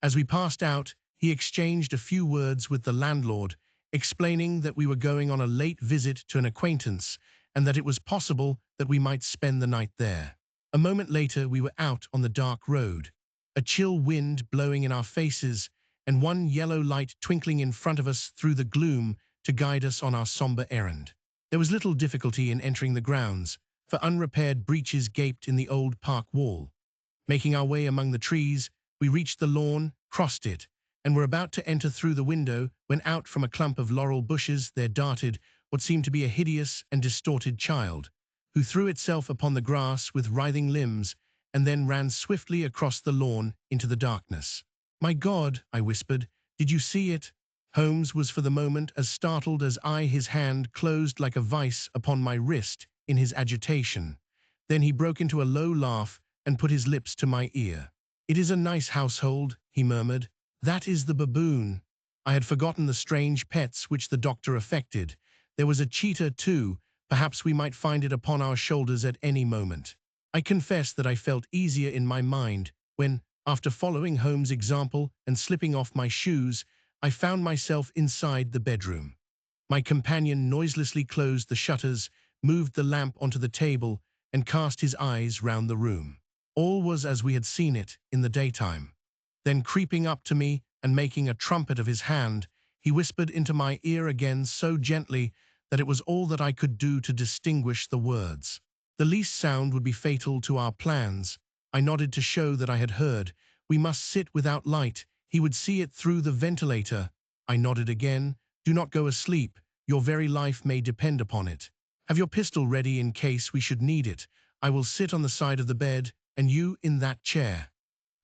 A: As we passed out, he exchanged a few words with the landlord, explaining that we were going on a late visit to an acquaintance, and that it was possible that we might spend the night there. A moment later we were out on the dark road, a chill wind blowing in our faces, and one yellow light twinkling in front of us through the gloom to guide us on our somber errand. There was little difficulty in entering the grounds, for unrepaired breaches gaped in the old park wall. Making our way among the trees, we reached the lawn, crossed it, and were about to enter through the window when out from a clump of laurel bushes there darted what seemed to be a hideous and distorted child, who threw itself upon the grass with writhing limbs and then ran swiftly across the lawn into the darkness. "My God," I whispered, "did you see it?" Holmes was for the moment as startled as I. His hand closed like a vice upon my wrist in his agitation. Then he broke into a low laugh and put his lips to my ear. "It is a nice household," he murmured. "That is the baboon." I had forgotten the strange pets which the doctor affected. There was a cheetah too. Perhaps we might find it upon our shoulders at any moment. I confess that I felt easier in my mind when, after following Holmes' example and slipping off my shoes, I found myself inside the bedroom. My companion noiselessly closed the shutters, moved the lamp onto the table, and cast his eyes round the room. All was as we had seen it in the daytime. Then, creeping up to me and making a trumpet of his hand, he whispered into my ear again so gently that it was all that I could do to distinguish the words. "The least sound would be fatal to our plans." I nodded to show that I had heard. "We must sit without light," He would see it through the ventilator. I nodded again. Do not go asleep. Your very life may depend upon it. Have your pistol ready in case we should need it. I will sit on the side of the bed, and you in that chair.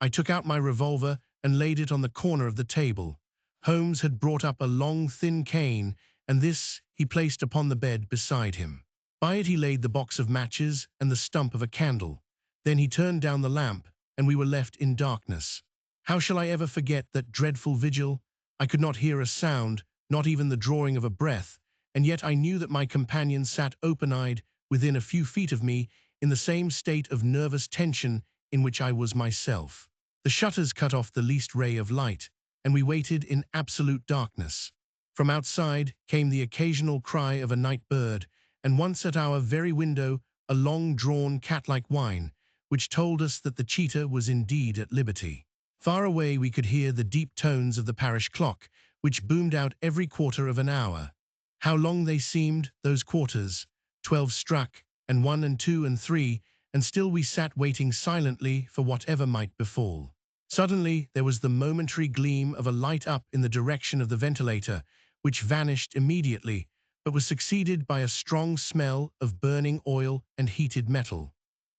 A: I took out my revolver and laid it on the corner of the table. Holmes had brought up a long, thin cane, and this he placed upon the bed beside him. By it he laid the box of matches and the stump of a candle. Then he turned down the lamp, and we were left in darkness. How shall I ever forget that dreadful vigil? I could not hear a sound, not even the drawing of a breath, and yet I knew that my companion sat open-eyed within a few feet of me in the same state of nervous tension in which I was myself. The shutters cut off the least ray of light, and we waited in absolute darkness. From outside came the occasional cry of a night bird, and once at our very window a long-drawn cat-like whine, which told us that the cheetah was indeed at liberty. Far away we could hear the deep tones of the parish clock, which boomed out every quarter of an hour. How long they seemed, those quarters! 12 struck, and 1 and 2 and 3, and still we sat waiting silently for whatever might befall. Suddenly there was the momentary gleam of a light up in the direction of the ventilator, which vanished immediately, but was succeeded by a strong smell of burning oil and heated metal.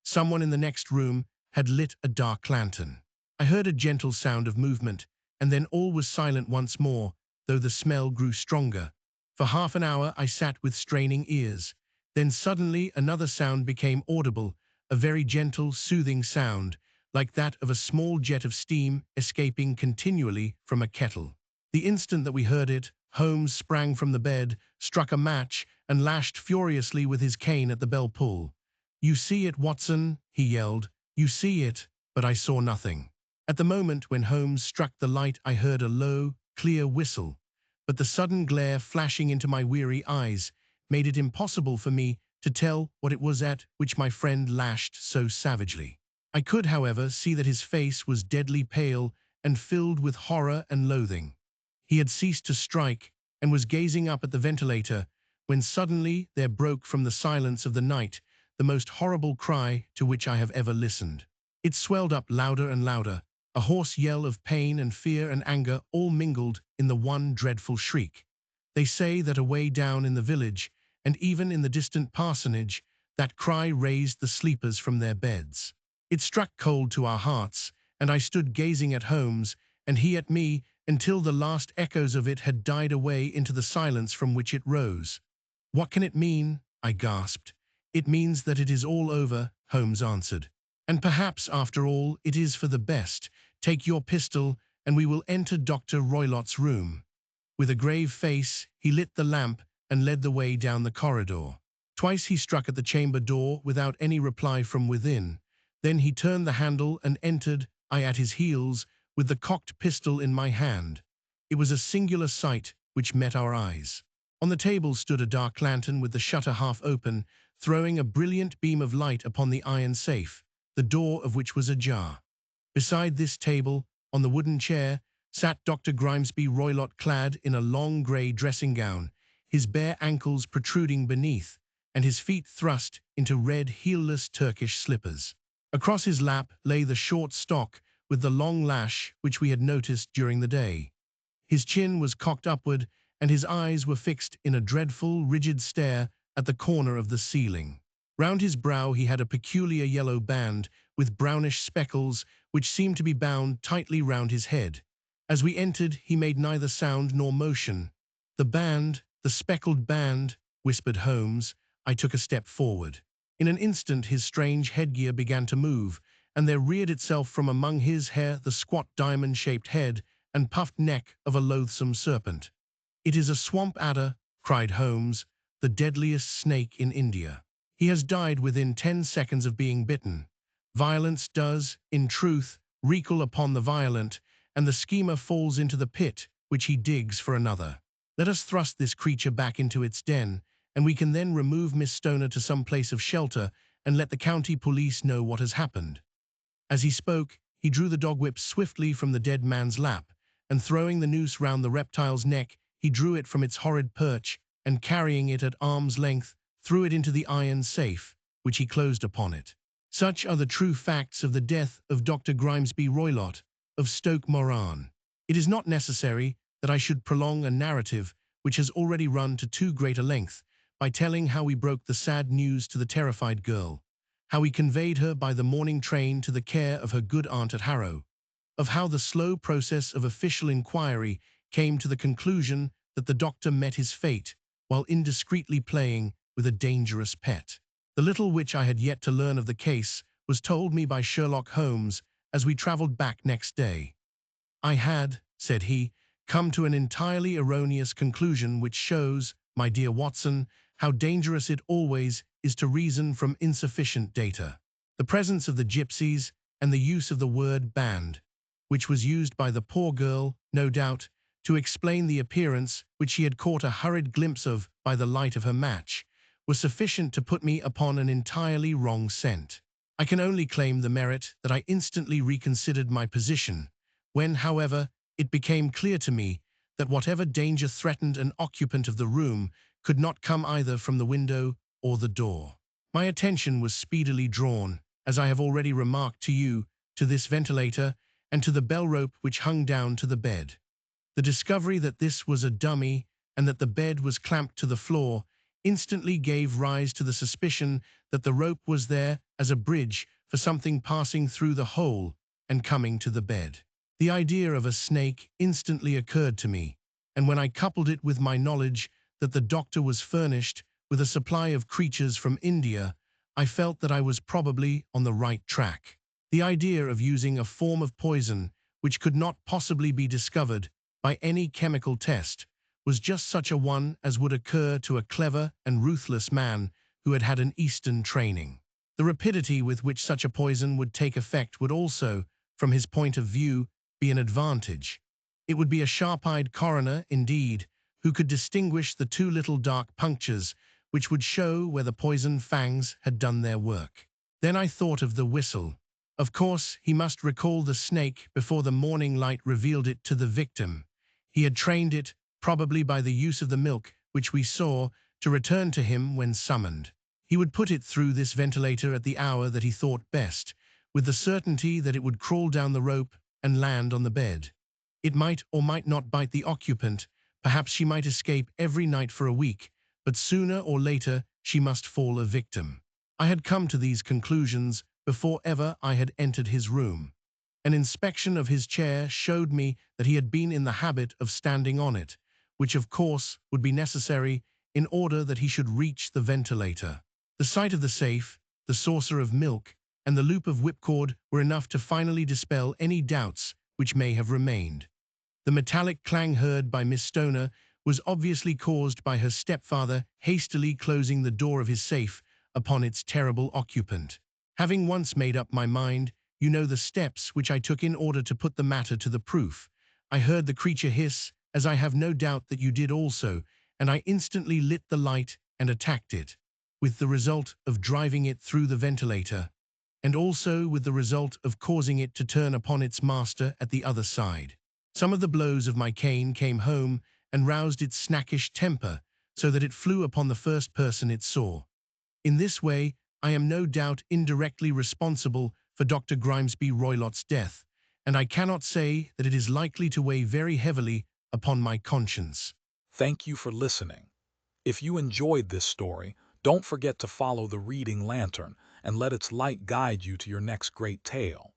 A: Someone in the next room had lit a dark lantern. I heard a gentle sound of movement, and then all was silent once more, though the smell grew stronger. For half an hour I sat with straining ears. Then suddenly another sound became audible, a very gentle, soothing sound, like that of a small jet of steam escaping continually from a kettle. The instant that we heard it, Holmes sprang from the bed, struck a match, and lashed furiously with his cane at the bell pull. "You see it, Watson," he yelled. "You see it," but I saw nothing. At the moment when Holmes struck the light I heard a low, clear whistle, but the sudden glare flashing into my weary eyes made it impossible for me to tell what it was at which my friend lashed so savagely. I could, however, see that his face was deadly pale and filled with horror and loathing. He had ceased to strike and was gazing up at the ventilator when suddenly there broke from the silence of the night the most horrible cry to which I have ever listened. It swelled up louder and louder, a hoarse yell of pain and fear and anger all mingled in the one dreadful shriek. They say that away down in the village, and even in the distant parsonage, that cry raised the sleepers from their beds. It struck cold to our hearts, and I stood gazing at Holmes, and he at me, until the last echoes of it had died away into the silence from which it rose. "What can it mean?" I gasped. "It means that it is all over," Holmes answered. "And perhaps, after all, it is for the best. Take your pistol, and we will enter Dr. Roylott's room." With a grave face, he lit the lamp and led the way down the corridor. Twice he struck at the chamber door without any reply from within. Then he turned the handle and entered, I at his heels, with the cocked pistol in my hand. It was a singular sight which met our eyes. On the table stood a dark lantern with the shutter half open, throwing a brilliant beam of light upon the iron safe, the door of which was ajar. Beside this table, on the wooden chair, sat Dr. Grimesby Roylott, clad in a long grey dressing gown, his bare ankles protruding beneath, and his feet thrust into red heelless Turkish slippers. Across his lap lay the short stock with the long lash which we had noticed during the day. His chin was cocked upward, and his eyes were fixed in a dreadful, rigid stare at the corner of the ceiling. Round his brow he had a peculiar yellow band with brownish speckles which seemed to be bound tightly round his head. As we entered he made neither sound nor motion. "The band, the speckled band," whispered Holmes. I took a step forward. In an instant his strange headgear began to move, and there reared itself from among his hair the squat diamond-shaped head and puffed neck of a loathsome serpent. "It is a swamp adder," cried Holmes, "the deadliest snake in India. He has died within 10 seconds of being bitten. Violence does, in truth, recoil upon the violent, and the schemer falls into the pit which he digs for another. Let us thrust this creature back into its den, and we can then remove Miss Stoner to some place of shelter and let the county police know what has happened." As he spoke, he drew the dog whip swiftly from the dead man's lap, and throwing the noose round the reptile's neck, he drew it from its horrid perch, and carrying it at arm's length, threw it into the iron safe, which he closed upon it. Such are the true facts of the death of Dr. Grimesby Roylott of Stoke Moran. It is not necessary that I should prolong a narrative which has already run to too great a length by telling how we broke the sad news to the terrified girl, how we conveyed her by the morning train to the care of her good aunt at Harrow, of how the slow process of official inquiry came to the conclusion that the doctor met his fate while indiscreetly playing with a dangerous pet. The little which I had yet to learn of the case was told me by Sherlock Holmes as we travelled back next day. I had, said he, come to an entirely erroneous conclusion which shows, my dear Watson, how dangerous it always is to reason from insufficient data. The presence of the gypsies and the use of the word band, which was used by the poor girl, no doubt, to explain the appearance which she had caught a hurried glimpse of by the light of her match, was sufficient to put me upon an entirely wrong scent. I can only claim the merit that I instantly reconsidered my position, when, however, it became clear to me that whatever danger threatened an occupant of the room could not come either from the window or the door. My attention was speedily drawn, as I have already remarked to you, to this ventilator and to the bell rope which hung down to the bed. The discovery that this was a dummy and that the bed was clamped to the floor instantly gave rise to the suspicion that the rope was there as a bridge for something passing through the hole and coming to the bed. The idea of a snake instantly occurred to me, and when I coupled it with my knowledge that the doctor was furnished with a supply of creatures from India, I felt that I was probably on the right track. The idea of using a form of poison which could not possibly be discovered by any chemical test was just such a one as would occur to a clever and ruthless man who had had an Eastern training. The rapidity with which such a poison would take effect would also, from his point of view, be an advantage. It would be a sharp-eyed coroner, indeed, who could distinguish the two little dark punctures which would show where the poisoned fangs had done their work. Then I thought of the whistle. Of course, he must recall the snake before the morning light revealed it to the victim. He had trained it, probably by the use of the milk which we saw, to return to him when summoned. He would put it through this ventilator at the hour that he thought best, with the certainty that it would crawl down the rope and land on the bed. It might or might not bite the occupant, perhaps she might escape every night for a week, but sooner or later she must fall a victim. I had come to these conclusions before ever I had entered his room. An inspection of his chair showed me that he had been in the habit of standing on it, which of course would be necessary in order that he should reach the ventilator. The sight of the safe, the saucer of milk, and the loop of whipcord were enough to finally dispel any doubts which may have remained. The metallic clang heard by Miss Stoner was obviously caused by her stepfather hastily closing the door of his safe upon its terrible occupant. Having once made up my mind, you know the steps which I took in order to put the matter to the proof. I heard the creature hiss, as I have no doubt that you did also, and I instantly lit the light and attacked it, with the result of driving it through the ventilator, and also with the result of causing it to turn upon its master at the other side. Some of the blows of my cane came home and roused its snackish temper, so that it flew upon the first person it saw. In this way, I am no doubt indirectly responsible for Dr. Grimesby Roylott's death, and I cannot say that it is likely to weigh very heavily upon my conscience.
B: Thank you for listening. If you enjoyed this story, don't forget to follow the reading lantern and let its light guide you to your next great tale.